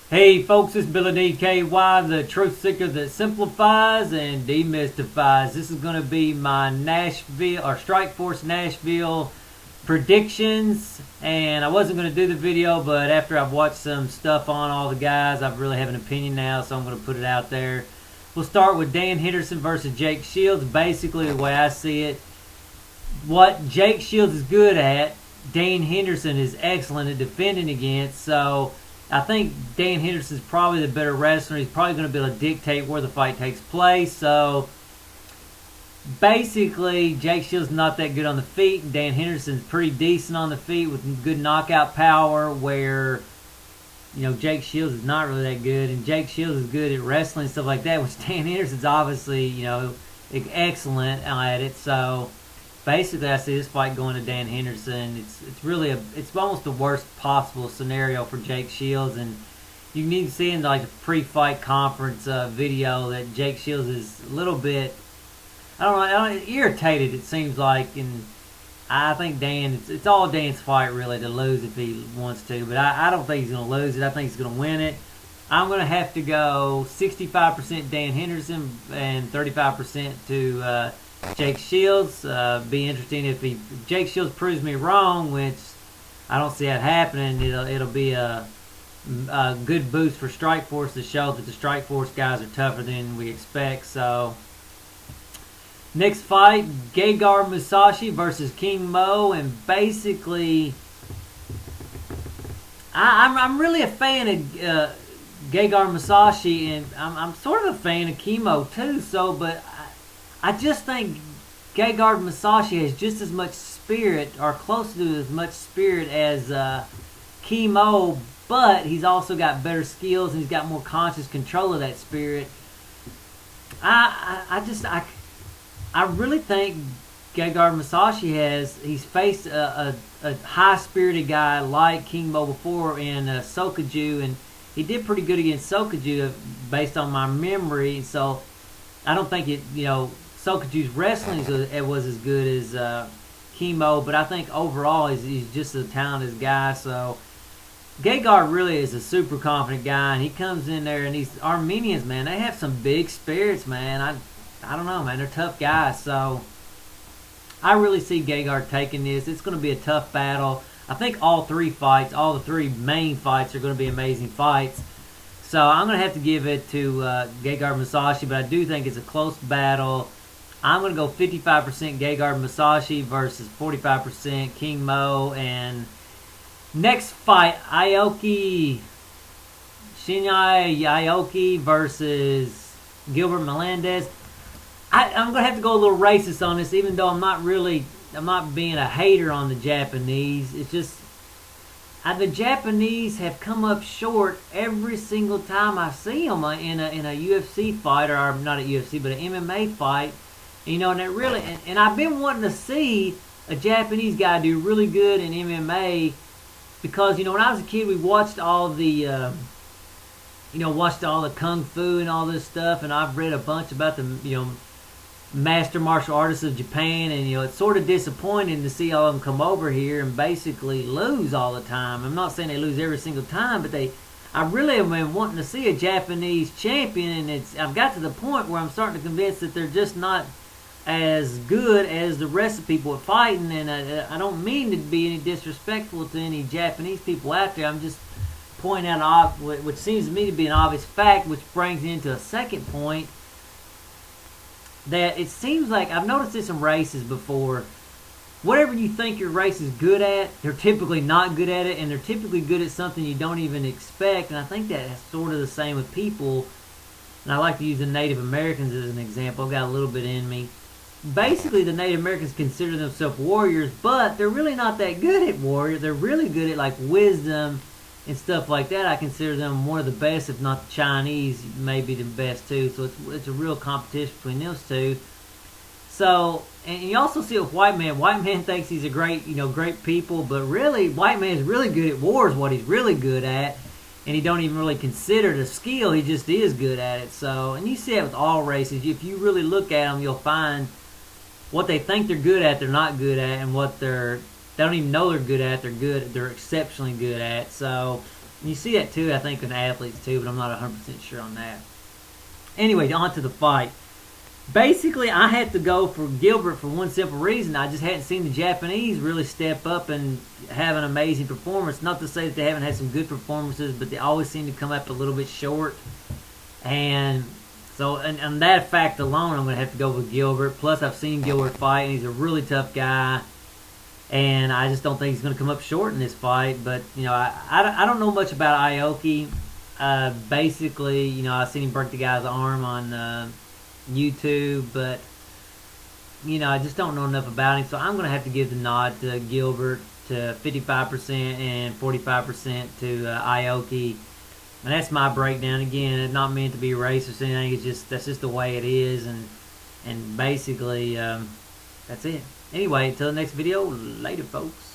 Hey folks, it's Billy DKY, the truth seeker that simplifies and demystifies. This is going to be my Nashville or Strikeforce Nashville predictions, and I wasn't going to do the video, but after I've watched some stuff on all the guys, I really have an opinion now, so I'm going to put it out there. We'll start with Dan Henderson versus Jake Shields. Basically, the way I see it, what Jake Shields is good at, Dan Henderson is excellent at defending against, so I think Dan Henderson's probably the better wrestler. He's probably going to be able to dictate where the fight takes place. So basically, Jake Shields is not that good on the feet, and Dan Henderson's pretty decent on the feet with good knockout power, where Jake Shields is not really that good, and Jake Shields is good at wrestling and stuff like that, which Dan Henderson's obviously excellent at it. So basically, I see this fight going to Dan Henderson. It's almost the worst possible scenario for Jake Shields, and you need to see in the pre-fight conference video that Jake Shields is a little bit, irritated. It seems like, and I think Dan, it's all Dan's fight really to lose if he wants to, but I don't think he's going to lose it. I think he's going to win it. I'm going to have to go 65% Dan Henderson and 35% to Jake Shields. Be interesting if Jake Shields proves me wrong, which I don't see that happening. It'll be a good boost for Strikeforce to show that the Strikeforce guys are tougher than we expect. So next fight, Gegard Musashi versus King Mo, and basically I'm really a fan of Gegard Musashi, and I'm sort of a fan of Chemo too. So, but I just think Gegard Musashi has just as much spirit, or close to as much spirit as Chemo, but he's also got better skills and he's got more conscious control of that spirit. I really think Gegard Musashi he's faced a high-spirited guy like Chemo before in Sokoju, and he did pretty good against Sokoju based on my memory. So I don't think Sokoju's wrestling was as good as Chemo, but I think overall he's just a talented guy. So Gegard really is a super confident guy, and he comes in there, and these Armenians, man, they have some big spirits, man. I don't know, man, they're tough guys. So I really see Gegard taking this. It's going to be a tough battle. I think all the three main fights are going to be amazing fights. So I'm going to have to give it to Gegard Musashi, but I do think it's a close battle. I'm going to go 55% Gegard Musashi versus 45% King Mo. And next fight, Shinya Aoki versus Gilbert Melendez. I'm going to have to go a little racist on this, even though I'm not being a hater on the Japanese. It's just the Japanese have come up short every single time I see them in a UFC fight, or not a UFC, but an MMA fight. And it really, and I've been wanting to see a Japanese guy do really good in MMA, because when I was a kid, we watched all the kung fu and all this stuff, and I've read a bunch about the master martial artists of Japan, and it's sort of disappointing to see all of them come over here and basically lose all the time. I'm not saying they lose every single time, but I really have been wanting to see a Japanese champion, and I've got to the point where I'm starting to convince that they're just not as good as the rest of the people at fighting. And I don't mean to be any disrespectful to any Japanese people out there. I'm just pointing out which seems to me to be an obvious fact, which brings me into a second point, that it seems like I've noticed this in races before. Whatever you think your race is good at, they're typically not good at it, and they're typically good at something you don't even expect. And I think that's sort of the same with people. And I like to use the Native Americans as an example. I've got a little bit in me. Basically, the Native Americans consider themselves warriors, but they're really not that good at warrior. They're really good at wisdom and stuff like that. I consider them one of the best, if not the Chinese, maybe the best too. So it's a real competition between those two. So, and you also see it with White Man. White Man thinks he's a great people, but really, White Man is really good at war, is what he's really good at. And he don't even really consider it a skill. He just is good at it. So, and you see it with all races. If you really look at them, you'll find what they think they're good at, they're not good at, and what they don't even know they're good at, they're exceptionally good at. So You see that too, I think, in athletes too, but I'm not 100% sure on that. Anyway, on to the fight. Basically, I had to go for Gilbert for one simple reason. I just hadn't seen the Japanese really step up and have an amazing performance. Not to say that they haven't had some good performances, but they always seem to come up a little bit short. And so, and that fact alone, I'm going to have to go with Gilbert. Plus, I've seen Gilbert fight, and he's a really tough guy. And I just don't think he's going to come up short in this fight. But, you know, I don't know much about Aoki. Basically, you know, I've seen him break the guy's arm on YouTube, but you know, I just don't know enough about him, so I'm going to have to give the nod to Gilbert to 55% and 45% to Aoki, and that's my breakdown. Again, it's not meant to be racist or anything. It's just that's just the way it is, and basically that's it. Anyway, until the next video, later, folks.